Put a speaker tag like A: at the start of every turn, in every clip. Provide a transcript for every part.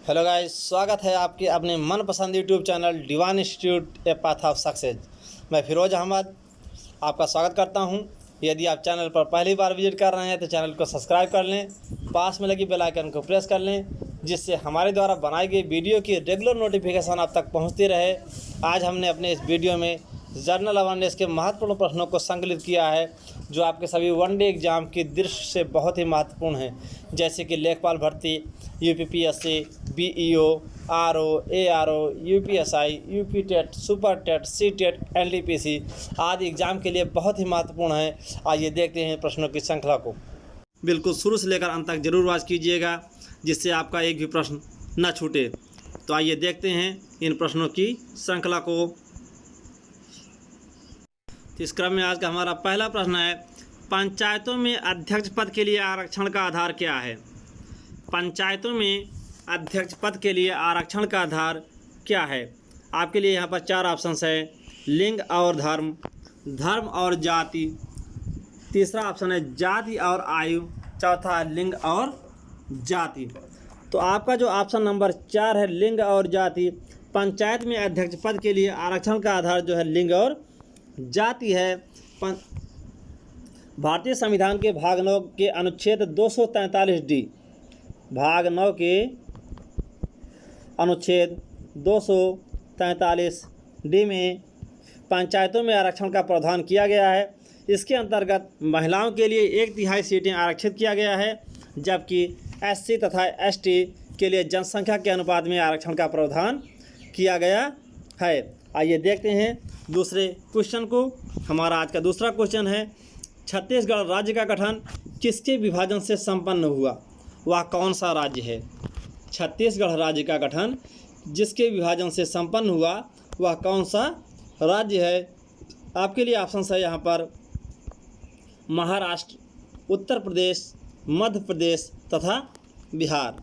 A: Hello guys, स्वागत है आपके अपने मनपसंद YouTube channel divine institute a path of success. मैं फिरोज अहमद आपका स्वागत करता हूं। यदि आप चैनल पर पहली बार विजिट कर रहे हैं तो चैनल को सब्सक्राइब कर लें, पास में लगी बेल आइकन को प्रेस कर लें, जिससे हमारे द्वारा बनाई गई वीडियो की रेगुलर नोटिफिकेशन आप तक पहुंचती रहे। आज हमने अपने इस वीडियो में जनरल अवेयरनेस के महत्वपूर्ण प्रश्नों को संकलित किया है, जो आपके सभी वनडे एग्जाम की दृष्टि से बहुत ही महत्वपूर्ण हैं, जैसे कि लेखपाल भर्ती, UPPSC, BEO, RO, ARO, UPSI, UP TET, super TET, C TET, NTPC आदि एग्जाम के लिए बहुत ही महत्वपूर्ण है। आइए देखते हैं प्रश्नों की श्रृंखला को। बिल्कुल शुरू से लेकर अंत तक जरूर वॉच कीजिएगा, जिससे आपका एक भी प्रश्न न छूटे। तो आइए देखते हैं इन प्रश्नों की श्रृंखला को। इस क्रम में आज का हमारा पहला प्रश्न है, पंचायतों में अध्यक्ष पद के लिए आरक्षण का आधार क्या है? पंचायतों में अध्यक्ष पद के लिए आरक्षण का आधार क्या है? आपके लिए यहाँ पर 4 ऑप्शंस है। लिंग और धर्म, धर्म और जाति, तीसरा ऑप्शन है जाति और आयु, चौथा है लिंग और जाति। तो आपका जो ऑप्शन नंबर 4 है लिंग और जाति, पंचायत में अध्यक्ष पद के लिए आरक्षण का आधार जो है लिंग और जाति है। भारतीय संविधान के भाग 9 के अनुच्छेद 243D, भाग 9 के अनुच्छेद 243D में पंचायतों में आरक्षण का प्रावधान किया गया है। इसके अंतर्गत महिलाओं के लिए 1/3 सीटें आरक्षित किया गया है, जबकि एससी तथा एसटी के लिए जनसंख्या के अनुपात में आरक्षण का प्रावधान किया गया है। आइए देखते हैं दूसरे क्वेश्चन को। हमारा आज का दूसरा क्वेश्चन है, छत्तीसगढ़ राज्य का गठन किसके विभाजन से संपन्न हुआ? वह कौन सा राज्य है? छत्तीसगढ़ राज्य का गठन जिसके विभाजन से संपन्न हुआ वह कौन सा राज्य है? आपके लिए ऑप्शन है यहाँ पर महाराष्ट्र, उत्तर प्रदेश, मध्य प्रदेश तथा बिहार।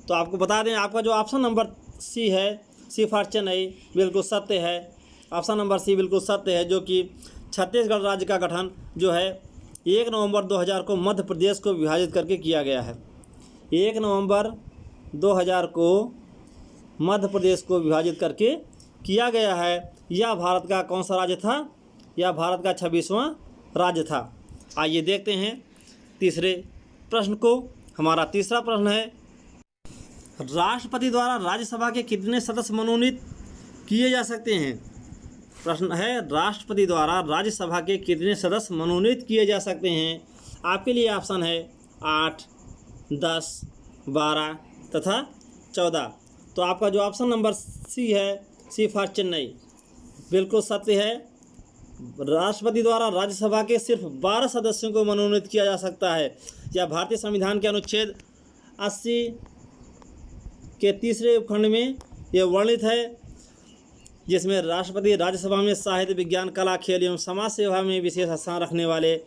A: तो आपको बता दें, आपका जो ऑप्शन नंबर सी है, सी फॉर चेन्नई, बिल्कुल सत्य है। ऑप्शन नंबर सी बिल्कुल सत्य है, जो कि छत्तीसगढ़ राज्य का गठन जो है 1 नवंबर 2000 को मध्य प्रदेश को विभाजित करके किया गया है। 1 नवंबर 2000 को मध्य प्रदेश को विभाजित करके किया गया है। यह भारत का कौन सा राज्य था? यह भारत का 26वां राज्य था। आइए देखते हैं तीसरे प्रश्न को। हमारा तीसरा प्रश्न है, राष्ट्रपति द्वारा राज्यसभा के कितने सदस्य मनोनीत किए जा सकते हैं? प्रश्न है, राष्ट्रपति द्वारा राज्यसभा के कितने सदस्य मनोनीत किए जा सकते हैं? आपके लिए ऑप्शन है 8, 10, 12 तथा 14। तो आपका जो ऑप्शन नंबर सी है, सी फॉर चेन्नई, बिल्कुल सत्य है। राष्ट्रपति द्वारा राज्यसभा के सिर्फ 12 सदस्यों को मनोनीत किया जा सकता है। यह भारतीय संविधान के अनुच्छेद 80 के तीसरे उपखंड में यह वर्णित है, जिसमें राष्ट्रपति राज्यसभा में साहित्य, विज्ञान, कला, खेल एवं समाज सेवा में विशेष स्थान रखने वाले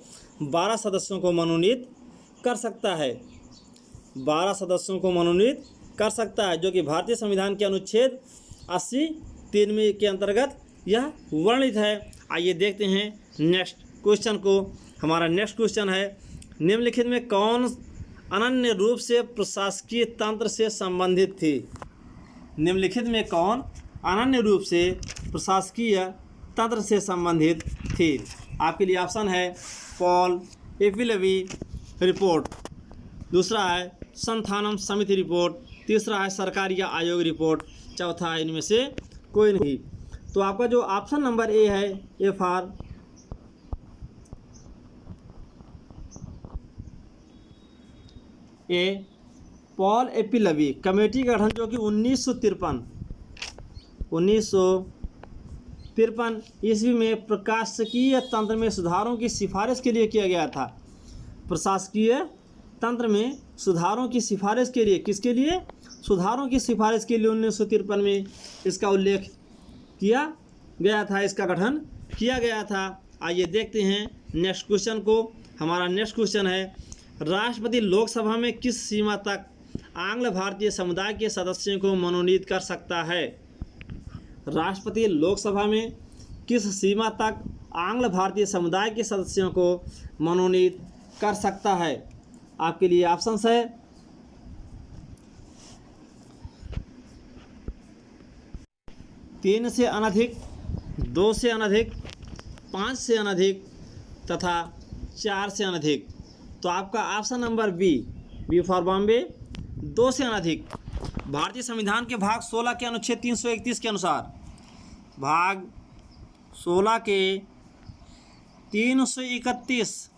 A: 12 सदस्यों को मनोनीत कर सकता है। 12 सदस्यों को मनोनीत कर सकता है, जो कि भारतीय संविधान के अनुच्छेद 80(3) के अंतर्गत यह वर्णित है। आइए देखते हैं नेक्स्ट क्वेश्चन को। हमारा नेक्स्ट क्वेश्चन है, निम्नलिखित में कौन अनन्य रूप से प्रशासकीय तंत्र से संबंधित थी? निम्नलिखित में कौन अनन्य रूप से प्रशासकीय तंत्र से संबंधित थी? आपके लिए ऑप्शन है पॉल एपिलेवी रिपोर्ट, दूसरा है संथानम समिति रिपोर्ट, तीसरा है सरकारी आयोग रिपोर्ट, चौथा है इनमें से कोई नहीं। तो आपका जो ऑप्शन नंबर ए है, A for A, Paul Appleby committee का गठन जो कि 1953 ईस्वी में प्रशासकीय तंत्र में सुधारों की सिफारिश के लिए किया गया था। प्रशासकीय तंत्र में सुधारों की सिफारिश के लिए, किसके लिए? सुधारों की सिफारिश के लिए 1953 में इसका उल्लेख किया गया था, इसका गठन किया गया था। आइए देखते हैं नेक्स्ट क्वेश्चन को। हमारा नेक्स्ट क्वेश्चन है, राष्ट्रपति लोकसभा में किस सीमा तक आंग्ल भारतीय समुदाय के सदस्यों को मनोनीत कर सकता है? राष्ट्रपति लोकसभा में किस सीमा तक आंग्ल भारतीय समुदाय के सदस्यों को मनोनीत कर सकता है? आपके लिए ऑप्शंस है 3 से अनधिक, 2 से अनधिक, 5 से अनधिक तथा 4 से अनधिक। तो आपका option number B for Bombay, 2 से अनधिक। भारतीय संविधान के भाग 16 के अनुच्छेद 331 के अनुसार, भाग 16 के 331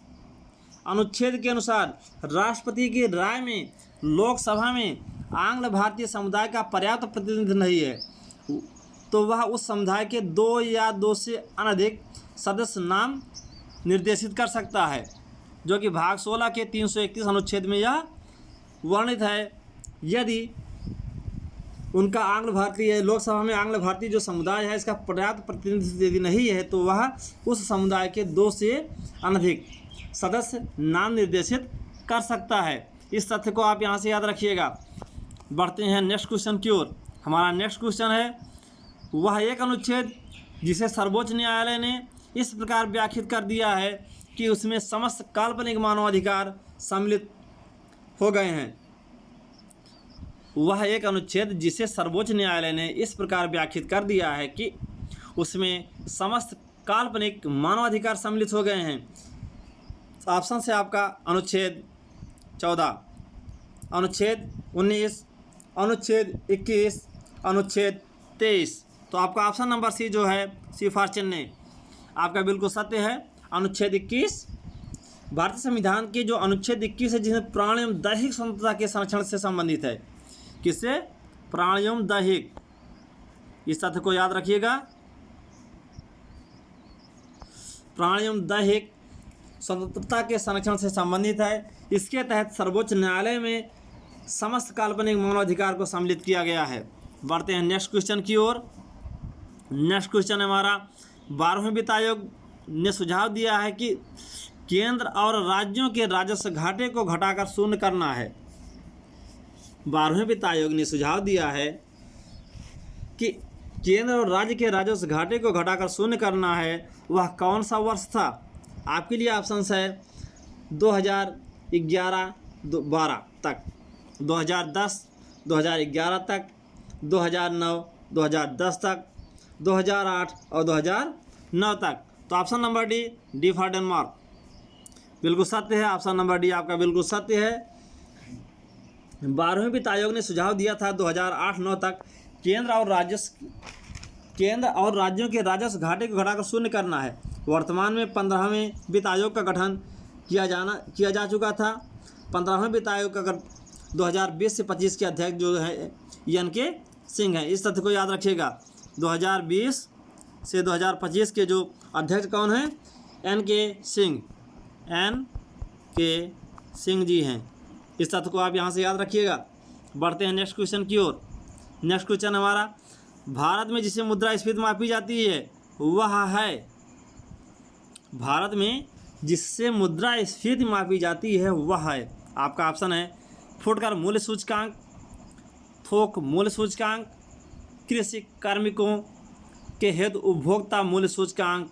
A: अनुच्छेद के अनुसार राष्ट्रपति की राय में लोकसभा में आंग्ल भारतीय समुदाय का पर्याप्त प्रतिनिधित्व नहीं है तो वह उस समुदाय के 2 या 2 से अनधिक सदस्य नाम निर्देशित कर सकता है, जो कि भाग 16 के 331 अनुच्छेद में यह वर्णित है। यदि उनका आंग्ल भारतीय लोकसभा में आंग्ल भारतीय जो समुदाय है इसका पर्याप्त प्रतिनिधित्व यदि नहीं है तो वह उस समुदाय के 2 से अनधिक सदस्य नाम निर्देशित कर सकता है। इस तथ्य को आप यहाँ से याद रखिएगा। बढ़ते हैं नेक्स्ट क्वेश्चन की ओर। हमारा नेक्स्ट क्वेश्चन है, वह एक अनुच्छेद जिसे सर्वोच्च न्यायालय ने इस प्रकार व्याख्यात कर दिया है कि उसमें समस्त काल्पनिक मानवाधिकार सम्मिलित हो गए हैं। वह एक अनुच्छेद जिसे सर्वोच्च न्यायालय ने इस प्रकार व्याख्यात कर दिया है कि उसमें समस्त काल्पनिक मानवाधिकार सम्मिलित हो गए हैं। ऑप्शन से आपका अनुच्छेद 14, अनुच्छेद 19, अनुच्छेद 21, अनुच्छेद 23। तो आपका ऑप्शन नंबर सी जो है, सी फॉर चेन्नई, आपका बिल्कुल सत्य है। अनुच्छेद 21 भारतीय संविधान के जो अनुच्छेद 21 है जिसमें प्राण एवं दैहिक स्वतंत्रता के संरक्षण से संबंधित है। किससे? प्राण एवं दैहिक। इस तथ्य को याद रखिएगा, प्राण एवं दैहिक स्वतंत्रता के संरक्षण से संबंधित है। इसके तहत सर्वोच्च न्यायालय में समस्त काल्पनिक मानवाधिकार को सम्मिलित किया गया है। बढ़ते हैं नेक्स्ट क्वेश्चन की ओर। नेक्स्ट क्वेश्चन हमारा 12वें वित्त आयोग ने सुझाव दिया है कि केंद्र और राज्यों के राजस्व घाटे को घटाकर शून्य करना है। 12वें वित्त आयोग ने सुझाव दिया है कि केंद्र और राज्य के राजस्व घाटे को घटाकर शून्य करना है। वह कौन सा वर्ष था? आपके लिए ऑप्शंस है 2011-12 तक, 2010, 2011 तक, 2009, 2010 तक, 2008 और 2009 तक। तो option number D for Denmark बिल्कुल सत्य है। ऑप्शन नंबर डी आपका बिल्कुल सत्य है। 12वें वित्त आयोग ने सुझाव दिया था 2008-9 तक केंद्र और राज्यों के राजस्व घाटे को घटाकर शून्य करना है। वर्तमान में 15वें वित्त आयोग का गठन किया जा चुका था। 15वें वित्त आयोग का 2020 से 25 के अध्यक्ष जो है एन.के. सिंह हैं। इस तथ्य को याद रखिएगा, 2020 से 2025 के जो अध्यक्ष कौन हैं? एन.के. सिंह जी हैं। इस तथ्य को आप यहाँ से याद रखिएगा। बढ़ते हैं नेक्स्ट क्वेश्चन की ओर। नेक्स्ट क्वेश्चन हमारा, भारत में जिसे मुद्रास्फीति मापी जाती है वह है, भारत में जिससे मुद्रास्फीति मापी जाती है वह है, आपका ऑप्शन है फुटकर मूल्य सूचकांक, थोक मूल्य सूचकांक, कृषि कार्मिकों के हेतु उपभोक्ता मूल्य सूचकांक,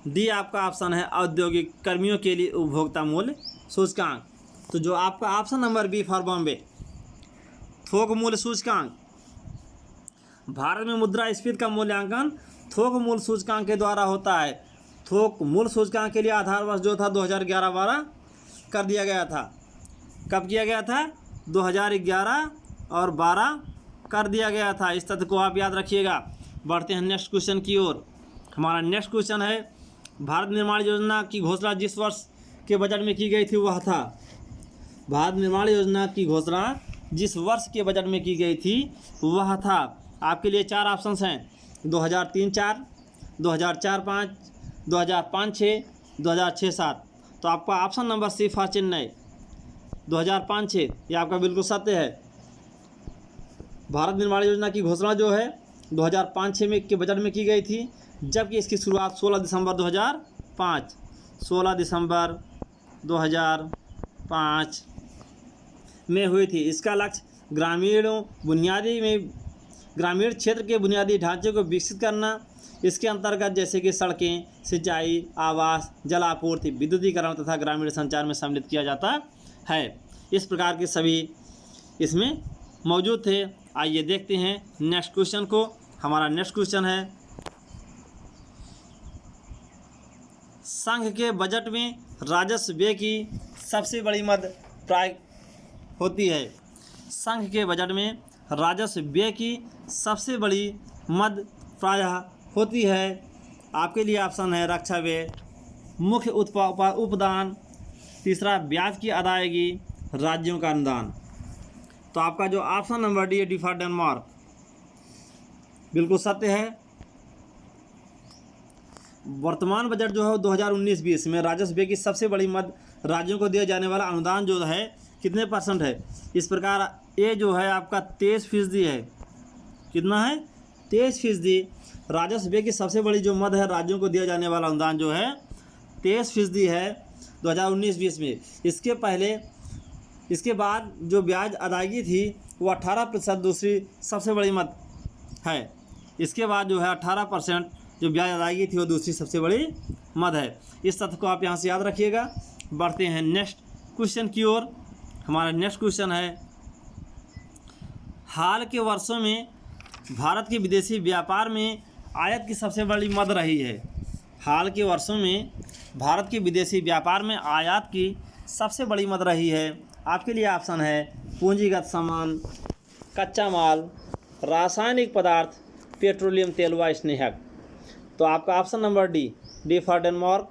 A: डी आपका ऑप्शन है औद्योगिक कर्मियों के लिए उपभोक्ता मूल्य सूचकांक। तो जो आपका option number B for Bombay, थोक मूल्य सूचकांक। भारत में मुद्रास्फीति का मूल्यांकन थोक मूल्य सूचकांक के द्वारा होता है। थोक मूल्य सूचकांक के लिए आधार वर्ष जो था 2011-12 कर दिया गया था। कब किया गया था? 2011 और 12 कर दिया गया था। इस तथ्य को आप याद रखिएगा। बढ़ते हैं नेक्स्ट क्वेश्चन की ओर। हमारा नेक्स्ट क्वेश्चन है, भारत निर्माण योजना की घोषणा जिस वर्ष के बजट में की गई थी वह था, भारत निर्माण योजना की घोषणा जिस वर्ष के बजट में की गई थी वह था। आपके लिए 4 ऑप्शंस हैं, 2003-4, 2004-5, 2005-6, 2006-7। तो आपका option number C for Chennai, 2005-6 ये आपका बिल्कुल सत्य है। भारत निर्माण योजना की घोषणा जो है 2005-6 में के बजट में की गई थी, जबकि इसकी शुरुआत 16 दिसंबर 2005 में हुई थी। इसका लक्ष्य ग्रामीण क्षेत्र के बुनियादी ढांचे को विकसित करना। इसके अंतर्गत जैसे कि सड़कें, सिंचाई, आवास, जल आपूर्ति, विद्युतीकरण तथा ग्रामीण संचार में सम्मिलित किया जाता है। इस प्रकार के सभी इसमें मौजूद थे। आइए देखते हैं नेक्स्ट क्वेश्चन को। हमारा नेक्स्ट क्वेश्चन है, संघ के बजट में राजस्व व्यय की सबसे बड़ी मद प्राय होती है। संघ के बजट में राजस्व व्यय की सबसे बड़ी मद प्रायः होती है। आपके लिए ऑप्शन है रक्षा व्यय, मुख्य उपदान, तीसरा ब्याज की अदायगी, राज्यों का अनुदान। तो आपका जो ऑप्शन नंबर डी है, डी फॉर डेनमार्क, बिल्कुल सत्य है। वर्तमान बजट जो है 2019-20 में राजस्व व्यय की सबसे बड़ी मद राज्यों को दिया जाने वाला अनुदान जो है कितने % है। इस प्रकार ये जो है आपका 23% है। कितना है? 23%। राजस्व व्यय की सबसे बड़ी जो मद है राज्यों को दिया जाने वाला अनुदान जो है 23% है 2019-20 में। इसके बाद जो ब्याज अदायगी थी वो 18% दूसरी सबसे बड़ी मद है। इसके बाद जो है 18% जो ब्याज अदायगी थी वो दूसरी सबसे बड़ी मद है। इस तथ्य को आप यहाँ से याद रखिएगा। बढ़ते हैं नेक्स्ट क्वेश्चन की ओर। हमारा नेक्स्ट क्वेश्चन है, हाल के वर्षों में भारत के विदेशी व्यापार में आयात की सबसे बड़ी मद रही है। हाल के वर्षों में भारत के विदेशी व्यापार में आयात की सबसे बड़ी मद रही है। आपके लिए ऑप्शन है पूंजीगत सामान, कच्चा माल, रासायनिक पदार्थ, पेट्रोलियम तेल व स्नेहक। तो आपका option number D for Denmark.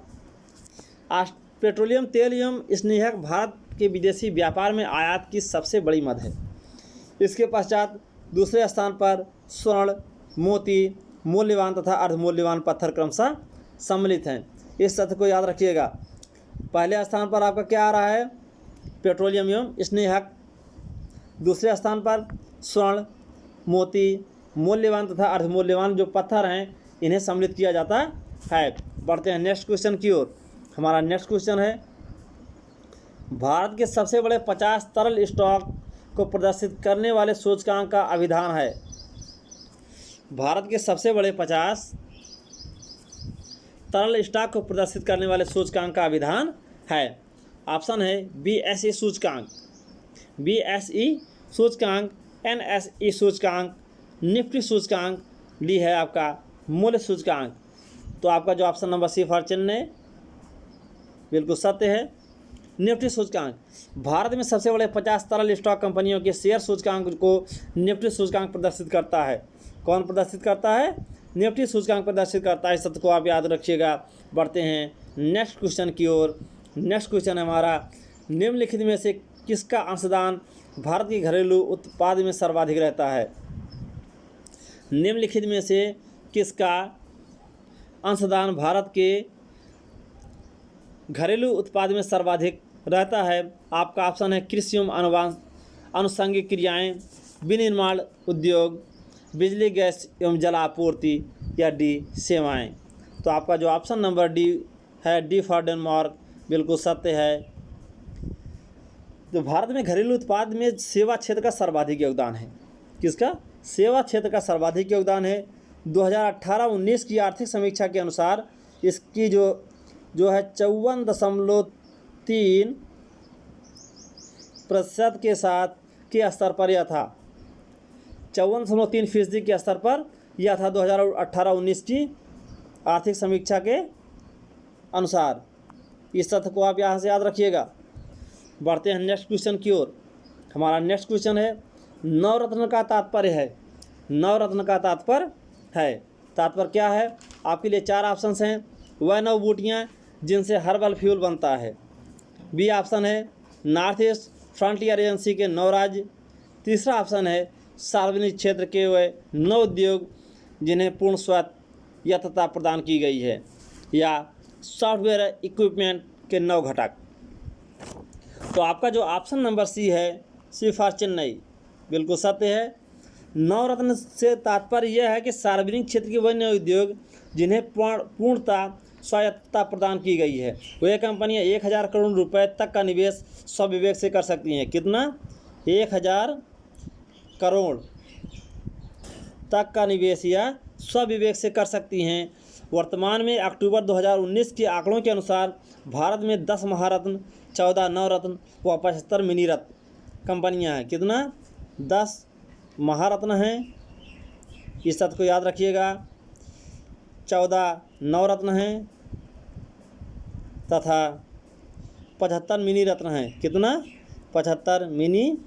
A: Petroleum तेल एवं स्नेहक भारत के विदेशी व्यापार में आयात की सबसे बड़ी मद है। इसके पश्चात दूसरे स्थान पर स्वर्ण, मोती, मूल्यवान तथा अर्धमूल्यवान पत्थर क्रमशः सम्मिलित हैं। इस तथ्य को याद रखिएगा। पहले स्थान पर आपका क्या आ रहा है? पेट्रोलियम एवं स्नेहक। दूसरे स्थान पर स्वर्ण, मोती, मूल्यवान तथा अर्धमूल्यवान जो पत्थर हैं इन्हें सम्मिलित किया जाता है। बढ़ते हैं नेक्स्ट क्वेश्चन की ओर। हमारा नेक्स्ट क्वेश्चन है, भारत के सबसे बड़े 50 तरल स्टॉक को प्रदर्शित करने वाले सूचकांक का अभिधान है। भारत के सबसे बड़े 50 तरल स्टॉक को प्रदर्शित करने वाले सूचकांक का अभिधान है। ऑप्शन है BSE सूचकांक, BSE सूचकांक, NSE सूचकांक, निफ्टी सूचकांक, डी है आपका मूल्य सूचकांक। तो आपका जो option number C for Chennai बिल्कुल सत्य है। निफ्टी सूचकांक भारत में सबसे बड़े 50 तरल स्टॉक कंपनियों के शेयर सूचकांक को निफ्टी सूचकांक प्रदर्शित करता है। कौन प्रदर्शित करता है? निफ्टी सूचकांक प्रदर्शित करता है। इस तथ्य को आप याद रखिएगा। बढ़ते हैं नेक्स्ट क्वेश्चन की ओर। नेक्स्ट क्वेश्चन है हमारा, निम्नलिखित में से किसका अंशदान भारत के घरेलू उत्पाद में सर्वाधिक रहता है? निम्नलिखित में से किसका अंशदान भारत के घरेलू उत्पाद में सर्वाधिक रहता है? आपका ऑप्शन है कृषि एवं आनुषंगिक क्रियाएं, विनिर्माण उद्योग, बिजली गैस एवं जल आपूर्ति, या डी सेवाएं। तो आपका जो ऑप्शन नंबर डी है, डी फॉर डेनमार्क, बिल्कुल सत्य है। तो भारत में घरेलू उत्पाद में सेवा क्षेत्र का सर्वाधिक योगदान है। किसका? सेवा क्षेत्र का सर्वाधिक योगदान है। 2018-19 की आर्थिक समीक्षा के अनुसार इसकी जो है 54.3% के साथ के स्तर पर यह था। 54.3% के स्तर पर यह था 2018-19 की आर्थिक समीक्षा के अनुसार। इस तथ्य को आप यहाँ से याद रखिएगा। बढ़ते हैं नेक्स्ट क्वेश्चन की ओर। हमारा नेक्स्ट क्वेश्चन है, नवरत्न का तात्पर्य है। नवरत्न का तात्पर्य है। तात्पर्य क्या है? आपके लिए 4 ऑप्शंस हैं। वह 9 बूटियाँ जिनसे हर्बल फ्यूल बनता है। बी ऑप्शन है नॉर्थ ईस्ट फ्रंटियर एजेंसी के 9 राज्य। तीसरा ऑप्शन है सार्वजनिक क्षेत्र के वह 9 उद्योग जिन्हें पूर्ण स्वायत्तता प्रदान की गई है, या सॉफ्टवेयर इक्विपमेंट के 9 घटक। तो आपका जो ऑप्शन नंबर सी है, सी फॉर चेन्नई, बिल्कुल सत्य है। नवरत्न से तात्पर्य यह है कि सार्वजनिक क्षेत्र के वह 9 उद्योग जिन्हें पूर्णतः स्वायत्तता प्रदान की गई है। वह कंपनियां 1000 करोड़ रुपए तक का निवेश स्वविवेक से कर सकती हैं। कितना? 1000 करोड़ तक का निवेश या स्वविवेक से कर सकती हैं। वर्तमान में अक्टूबर 2019 के आंकड़ों के अनुसार भारत में 10 महारत्न, 14 नवरत्न व 75 मिनी रत्न कंपनियां हैं। कितना? 10 महारत्न हैं, इस तथ्य को याद रखिएगा। 14 नवरत्न हैं तथा 75 मिनी रत्न हैं। कितना? 75 मिनी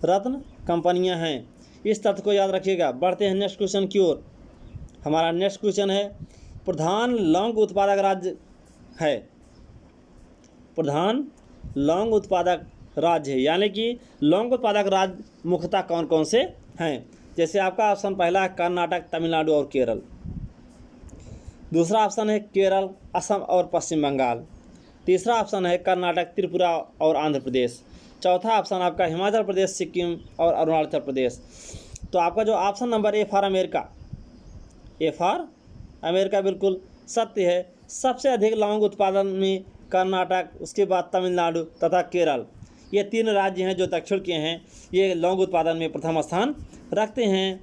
A: रत्न कंपनियां हैं। इस तथ्य को याद रखिएगा। बढ़ते हैं नेक्स्ट क्वेश्चन की ओर। हमारा नेक्स्ट क्वेश्चन है, प्रधान लौंग उत्पादक राज्य है। प्रधान लौंग उत्पादक राज्य है, यानी कि लौंग उत्पादक राज्य मुख्यतः कौन कौन से हैं? जैसे आपका ऑप्शन पहला है कर्नाटक, तमिलनाडु और केरल। दूसरा ऑप्शन है केरल, असम और पश्चिम बंगाल। तीसरा ऑप्शन है कर्नाटक, त्रिपुरा और आंध्र प्रदेश। चौथा ऑप्शन आपका हिमाचल प्रदेश, सिक्किम और अरुणाचल प्रदेश। तो आपका जो option number A for America, A for America बिल्कुल सत्य है। सबसे अधिक लौंग उत्पादन में कर्नाटक, उसके बाद तमिलनाडु तथा केरल, ये 3 राज्य हैं जो दक्षिण के हैं, ये लौंग उत्पादन में प्रथम स्थान रखते हैं।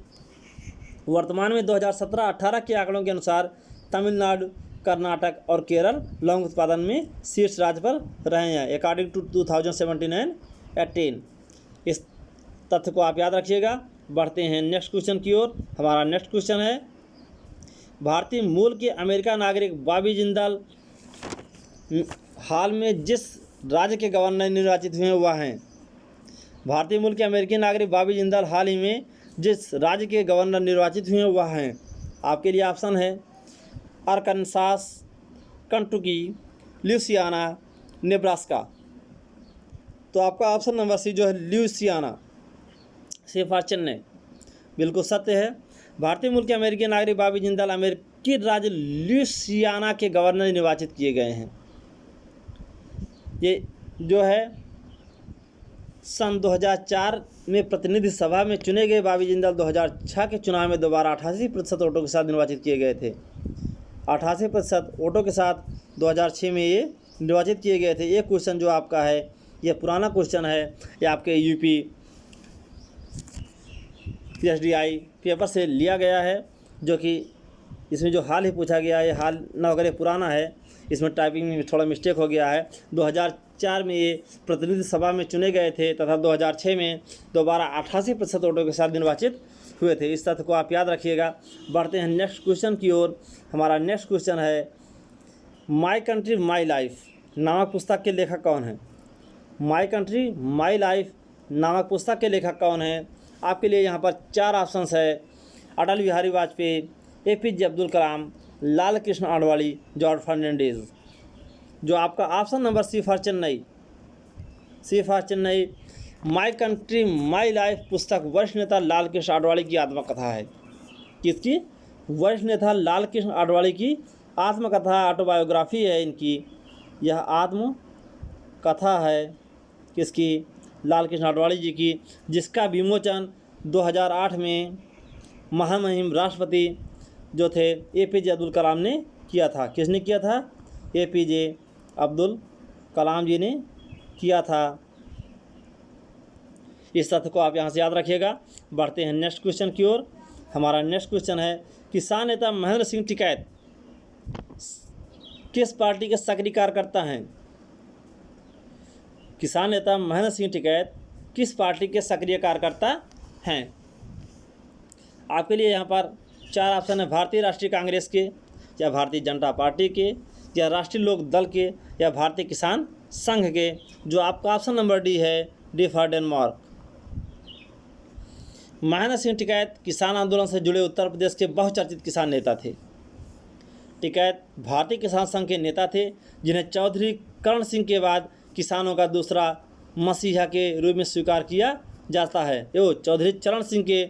A: वर्तमान में 2017-18 के आंकड़ों के अनुसार तमिलनाडु, कर्नाटक और केरल लौंग उत्पादन में शीर्ष राज्य पर रहे हैं अकॉर्डिंग टू 2017-18। इस तथ्य को आप याद रखिएगा। बढ़ते हैं नेक्स्ट क्वेश्चन की ओर। हमारा नेक्स्ट क्वेश्चन है, भारतीय मूल के अमेरिका नागरिक बॉबी जिंदाल हाल में जिस राज्य के गवर्नर निर्वाचित हुए वह हैं। भारतीय मूल के अमेरिकी नागरिक बॉबी जिंदाल हाल ही में जिस राज्य के गवर्नर निर्वाचित हुए वह हैं। आपके लिए ऑप्शन है अरकानसास, कंटुकी, लुइसियाना, नेब्रास्का। तो आपका ऑप्शन नंबर सी जो है लुइसियाना, सी फॉर चेन्नई, बिल्कुल सत्य है। भारतीय मूल के अमेरिकी नागरिक बॉबी जिंदाल अमेरिकी राज्य लुइसियाना के गवर्नर निर्वाचित किए गए हैं। ये जो है सन 2004 में प्रतिनिधि सभा में चुने गए बॉबी जिंदाल 2006 के चुनाव में दोबारा 88% वोटों के साथ निर्वाचित किए गए थे। 88% वोटों के साथ 2006 में ये निर्वाचित किए गए थे। ये क्वेश्चन जो आपका है ये पुराना क्वेश्चन है, ये आपके यूपी PSDI पेपर से लिया गया है, जो कि इसमें जो हाल ही पूछा गया है हाल न अगर ये पुराना है, इसमें टाइपिंग में थोड़ा मिस्टेक हो गया है। 2004 में ये प्रतिनिधि सभा में चुने गए थे तथा 2006 में दोबारा 88% वोटों के साथ निर्वाचित हुए थे। इस तथ्य को आप याद रखिएगा। बढ़ते हैं नेक्स्ट क्वेश्चन की ओर। हमारा नेक्स्ट क्वेश्चन है, माई कंट्री माई लाइफ नामक पुस्तक के लेखक कौन है? माई कंट्री माई लाइफ नामक पुस्तक के लेखक कौन है? आपके लिए यहाँ पर 4 ऑप्शंस है, अटल बिहारी वाजपेयी, APJ अब्दुल कलाम, लाल कृष्ण आडवाणी, जॉर्ज फर्नांडिस। जो आपका option number C for Chennai, C for Chennai, my country my life पुस्तक वरिष्ठ नेता लाल कृष्ण आडवाणी की आत्मकथा है। किसकी? वरिष्ठ नेता लाल कृष्ण आडवाणी की आत्मकथा, ऑटोबायोग्राफी है इनकी। यह आत्मकथा है किसकी? लाल कृष्ण आडवाणी जी की, जिसका विमोचन 2008 में महामहिम राष्ट्रपति जो थे APJ अब्दुल कलाम ने किया था। किसने किया था? APJ अब्दुल कलाम जी ने किया था। इस तथ्य को आप यहाँ से याद रखिएगा। बढ़ते हैं नेक्स्ट क्वेश्चन की ओर। हमारा नेक्स्ट क्वेश्चन है, किसान नेता महेंद्र सिंह टिकैत किस पार्टी के सक्रिय कार्यकर्ता हैं? किसान नेता महेंद्र सिंह टिकैत किस पार्टी के सक्रिय कार्यकर्ता हैं? आपके लिए यहाँ पर 4 ऑप्शन है, भारतीय राष्ट्रीय कांग्रेस के, या भारतीय जनता पार्टी के, या राष्ट्रीय लोक दल के, या भारतीय किसान संघ के। जो आपका ऑप्शन नंबर डी है, D for Denmark. Mahendra Singh Tikait किसान आंदोलन से जुड़े उत्तर प्रदेश के बहुचर्चित किसान नेता थे। टिकैत भारतीय किसान संघ के नेता थे, जिन्हें चौधरी करण सिंह के बाद किसानों का दूसरा मसीहा के रूप में स्वीकार किया जाता है। चौधरी चरण सिंह के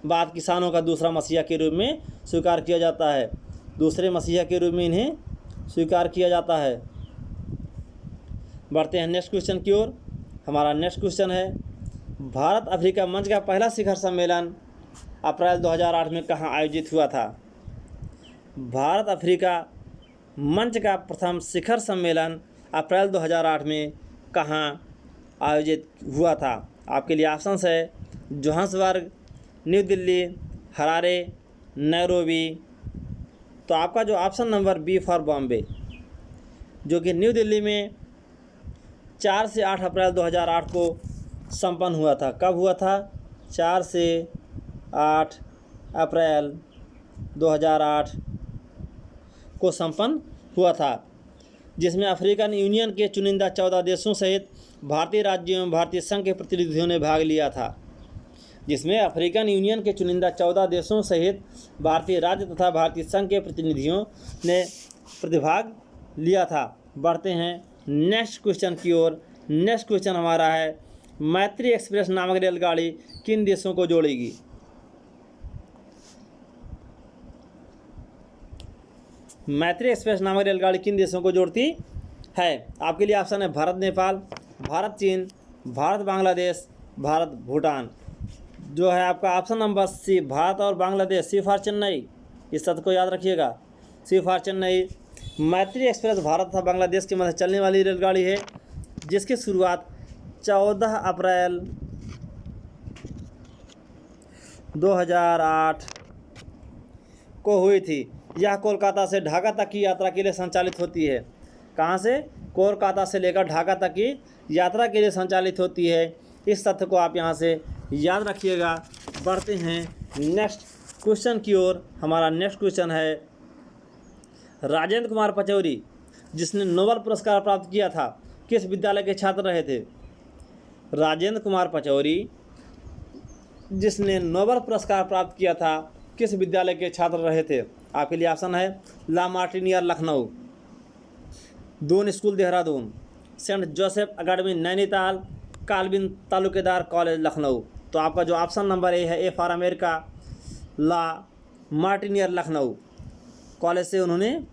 A: बाद किसानों का दूसरा मसीहा के रूप में स्वीकार किया जाता है। दूसरे मसीहा के रूप में इन्हें स्वीकार किया जाता है। बढ़ते हैं नेक्स्ट क्वेश्चन की ओर। हमारा नेक्स्ट क्वेश्चन है, भारत अफ्रीका मंच का पहला शिखर सम्मेलन अप्रैल 2008 में कहाँ आयोजित हुआ था? भारत अफ्रीका मंच का प्रथम शिखर सम्मेलन अप्रैल 2008 में कहाँ आयोजित हुआ था? आपके लिए ऑप्शंस है, Johannesburg, New Delhi, Harare, Nairobi. तो आपका जो option number B for Bombay, जो कि न्यू दिल्ली में 4 से 8 अप्रैल 2008 को संपन्न हुआ था। कब हुआ था? 4 से 8 अप्रैल 2008 को संपन्न हुआ था, जिसमें अफ्रीकन यूनियन के चुनिंदा 14 देशों सहित भारतीय राज्यों एवं भारतीय संघ के प्रतिनिधियों ने भाग लिया था। जिसमें अफ्रीकन यूनियन के चुनिंदा 14 देशों सहित भारतीय राज्य तथा भारतीय संघ के प्रतिनिधियों ने प्रतिभाग लिया था। बढ़ते हैं नेक्स्ट क्वेश्चन की ओर। नेक्स्ट क्वेश्चन हमारा है, मैत्री एक्सप्रेस नामक रेलगाड़ी किन देशों को जोड़ेगी? मैत्री एक्सप्रेस नामक रेलगाड़ी किन देशों को जोड़ती है? आपके लिए ऑप्शन है भारत नेपाल, भारत चीन, भारत बांग्लादेश, भारत भूटान। जो है आपका ऑप्शन नंबर सी, भारत और बांग्लादेश। सी फॉर चेन्नई, इस तथ्य को याद रखिएगा। सी फॉर चेन्नई। मैत्री एक्सप्रेस भारत तथा बांग्लादेश के मध्य चलने वाली रेलगाड़ी है, जिसकी शुरुआत 14 अप्रैल 2008 को हुई थी। यह कोलकाता से ढाका तक की यात्रा के लिए संचालित होती है। कहाँ से? कोलकाता से लेकर ढाका तक की यात्रा के लिए संचालित होती है। इस तथ्य को आप यहाँ से याद रखिएगा। बढ़ते हैं नेक्स्ट क्वेश्चन की ओर। हमारा नेक्स्ट क्वेश्चन है, राजेंद्र कुमार पचौरी जिसने नोबेल पुरस्कार प्राप्त किया था, किस विद्यालय के छात्र रहे थे? राजेंद्र कुमार पचौरी जिसने नोबेल पुरस्कार प्राप्त किया था, किस विद्यालय के छात्र रहे थे? आपके लिए ऑप्शन है La Martiniere Lucknow, Doon school Dehradun, Saint Joseph academy Nainital, Colvin Taluqdar college Lucknow. तो आपका जो ऑप्शन नंबर ए है, A for America, La Martiniere Lucknow college से उन्होंने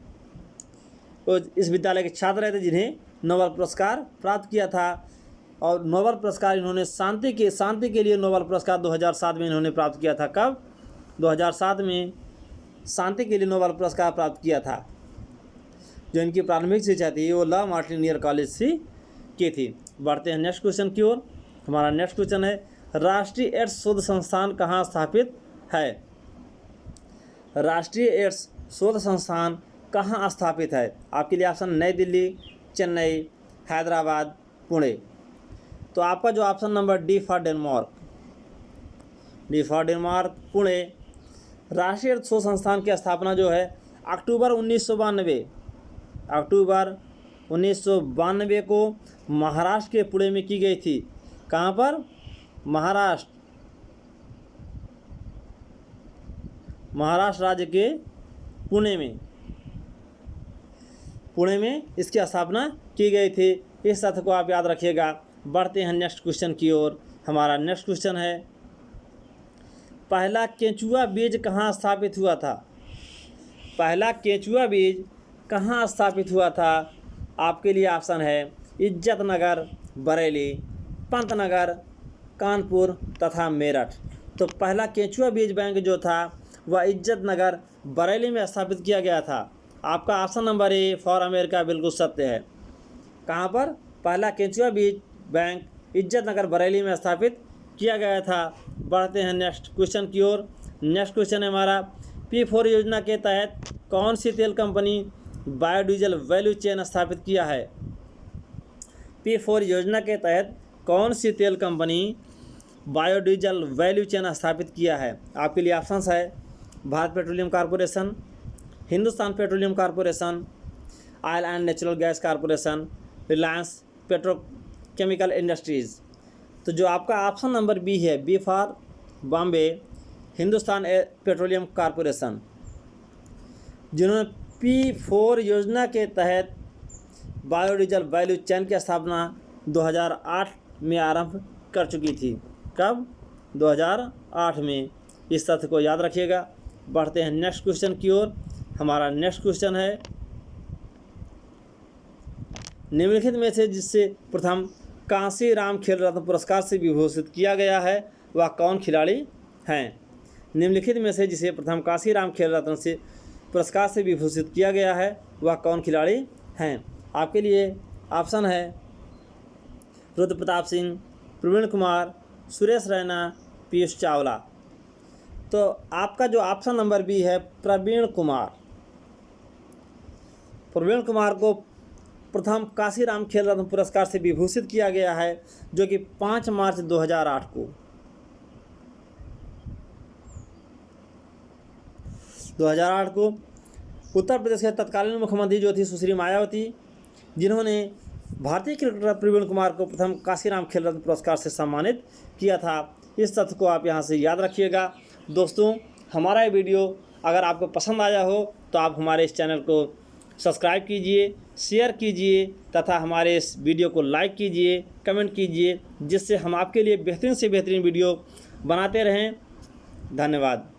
A: इस विद्यालय के छात्र रहे थे जिन्हें नोबेल पुरस्कार प्राप्त किया था। और नोबेल पुरस्कार इन्होंने शांति के लिए नोबेल पुरस्कार 2007 में इन्होंने प्राप्त किया था। कब? 2007 में शांति के लिए नोबेल पुरस्कार प्राप्त किया था। जो इनकी प्रारंभिक शिक्षा थी वो ला मार्टिनियर कॉलेज से की थी। बढ़ते हैं नेक्स्ट क्वेश्चन की ओर। हमारा नेक्स्ट क्वेश्चन है, राष्ट्रीय एड्स शोध संस्थान कहाँ स्थापित है? राष्ट्रीय एड्स शोध संस्थान कहाँ स्थापित है? आपके लिए ऑप्शन नई दिल्ली, चेन्नई, हैदराबाद, पुणे। तो आपका जो option number D for Denmark, D for Denmark, Pune. राष्ट्रीय एड्स शोध संस्थान की स्थापना जो है अक्टूबर 1992 को महाराष्ट्र के पुणे में की गई थी। कहाँ पर? महाराष्ट्र राज्य के पुणे में इसकी स्थापना की गई थी। इस तथ्य को आप याद रखिएगा। बढ़ते हैं नेक्स्ट क्वेश्चन की ओर। हमारा नेक्स्ट क्वेश्चन है, पहला केंचुआ बीज कहाँ स्थापित हुआ था? पहला केंचुआ बीज कहाँ स्थापित हुआ था? आपके लिए ऑप्शन है इज्जत नगर, बरेली, पंतनगर, कानपुर तथा मेरठ। तो पहला केंचुआ बीज बैंक जो था वह इज्जत नगर, बरेली में स्थापित किया गया था। आपका option number A for America बिल्कुल सत्य है। कहाँ पर? पहला केंचुआ बीज बैंक इज्जत नगर, बरेली में स्थापित किया गया था। बढ़ते हैं नेक्स्ट क्वेश्चन की ओर। नेक्स्ट क्वेश्चन है हमारा, P4 योजना के तहत कौन सी तेल कंपनी बायोडीजल वैल्यू चेन स्थापित किया है? P4 योजना के तहत कौन सी तेल कंपनी बायोडीजल वैल्यू चेन स्थापित किया है? आपके लिए ऑप्शंस है Bharat petroleum corporation, Hindustan petroleum corporation, oil and natural gas corporation, Reliance petrochemical industries. तो जो आपका ऑप्शन नंबर बी है, B for Bombay, Hindustan petroleum corporation, जिन्होंने P4 योजना के तहत बायोडीजल वैल्यू चेन की स्थापना 2008 में आरंभ कर चुकी थी। कब? 2008 में। इस तथ्य को याद रखिएगा। बढ़ते हैं नेक्स्ट क्वेश्चन की ओर। हमारा नेक्स्ट क्वेश्चन है, निम्नलिखित में से जिससे प्रथम कांसी राम खेल रत्न पुरस्कार से विभूषित किया गया है वह कौन खिलाड़ी हैं? निम्नलिखित में से जिसे प्रथम कांसी राम खेल रत्न से पुरस्कार से विभूषित किया गया है वह कौन खिलाड़ी हैं? आपके लिए ऑप्शन है रुद्र प्रताप सिंह, प्रवीण कुमार, सुरेश रैना, पीयूष चावला। तो आपका जो ऑप्शन नंबर बी है, प्रवीण कुमार। प्रवीण कुमार को प्रथम कांसीराम खेल रत्न पुरस्कार से विभूषित किया गया है, जो कि 5 मार्च 2008 को 2008 को उत्तर प्रदेश के तत्कालीन मुख्यमंत्री जो थी सुश्री मायावती, जिन्होंने भारतीय क्रिकेटर प्रवीण कुमार को प्रथम काशीराम खेल रत्न पुरस्कार से सम्मानित किया था। इस तथ्य को आप यहाँ से याद रखिएगा। दोस्तों, हमारा ये वीडियो अगर आपको पसंद आया हो तो आप हमारे इस चैनल को सब्सक्राइब कीजिए, शेयर कीजिए तथा हमारे इस वीडियो को लाइक कीजिए, कमेंट कीजिए, जिससे हम आपके लिए बेहतरीन से बेहतरीन वीडियो बनाते रहें। धन्यवाद।